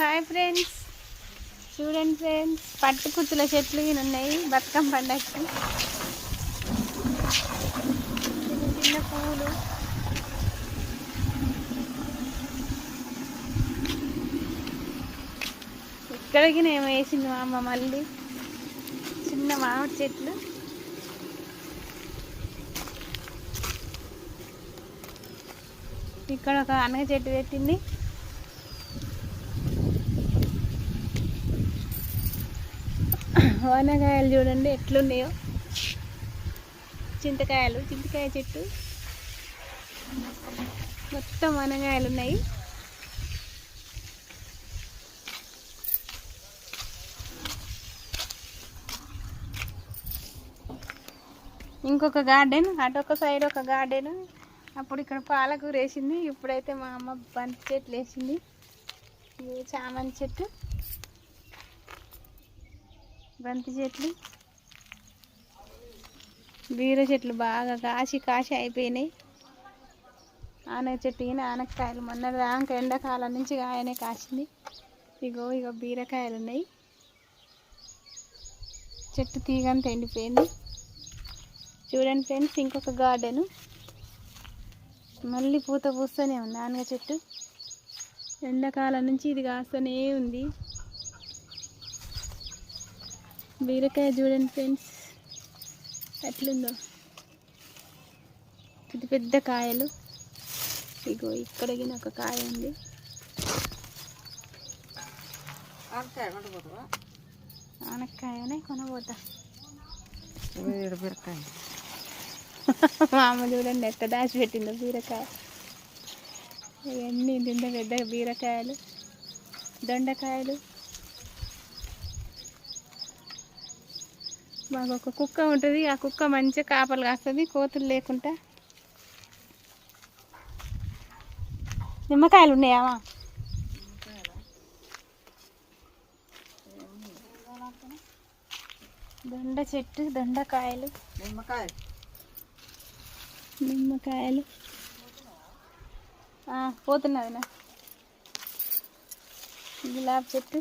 Hi friends, చూడండి friends, పట్టు కుచ్చుల చెట్లు ఇవి ఉన్నాయి. బతుకమ్మ పండగకి చిన్న పువ్వులు, ఇక్కడికి నేను వేసింది మా అమ్మ. మళ్ళీ చిన్న మామిడి చెట్లు, ఇక్కడ ఒక అనగ చెట్టు పెట్టింది. వనకాయలు చూడండి ఎట్లున్నాయో, చింతకాయ చెట్టు మొత్తం వనకాయలు ఉన్నాయి. ఇంకొక గార్డెన్, అటొక సైడ్ ఒక గార్డెన్. అప్పుడు ఇక్కడ పాలకూర వేసింది, ఇప్పుడైతే మా అమ్మ బంతి చెట్లు వేసింది. ఇది చామంతి చెట్టు, బంతి చెట్లు, బీర చెట్లు బాగా కాసి అయిపోయినాయి. ఆనగ చెట్టు ఆనగకాయలు మొన్న దాకా ఎండాకాలం నుంచి ఆయనే కాసింది. ఇగో బీరకాయలు ఉన్నాయి. చెట్టు తీగంతా ఎండిపోయింది. చూడండి ఫ్రెండ్స్, ఇంకొక గార్డెను, మళ్ళీ పూత పూస్తూనే ఉంది. ఆనగ చెట్టు ఎండాకాలం నుంచి ఇది కాస్తూనే ఉంది. బీరకాయ చూడండి ఫ్రెండ్స్ ఎట్లుందో, పెద్ద పెద్ద కాయలు. ఇగో ఇక్కడ ఒక కాయ ఉంది. ఆనక్కాయనే కొనబోతా. బీరకాయ మా అమ్మ చూడండి ఎట్ట దాచి పెట్టిందో బీరకాయ. ఇవన్నీ ఇంత పెద్ద బీరకాయలు, దొండకాయలు. మాకు ఒక కుక్క ఉంటుంది, ఆ కుక్క మంచిగా కాపలు కాస్తుంది, కోతులు లేకుండా. నిమ్మకాయలు ఉన్నాయామా? దొండ చెట్టు, దొండకాయలు, నిమ్మకాయలు పోతున్నదినా. గులాబీ చెట్టు,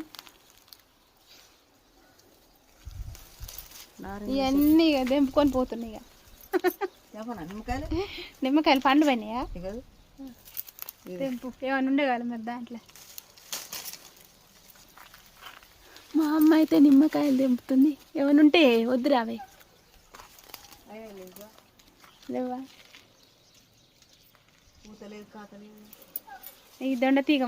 ఇవన్నీ దెంపుకొని పోతున్నాయి. నిమ్మకాయలు పండు పడినాయా? తెంపు, ఏమైనా ఉండేవాళ్ళు మరి దాంట్లో. మా అమ్మ అయితే నిమ్మకాయలు తెంపుతుంది. ఏమైనా ఉంటే వద్దురా అవి లేవా? ఈ దొండ తీగ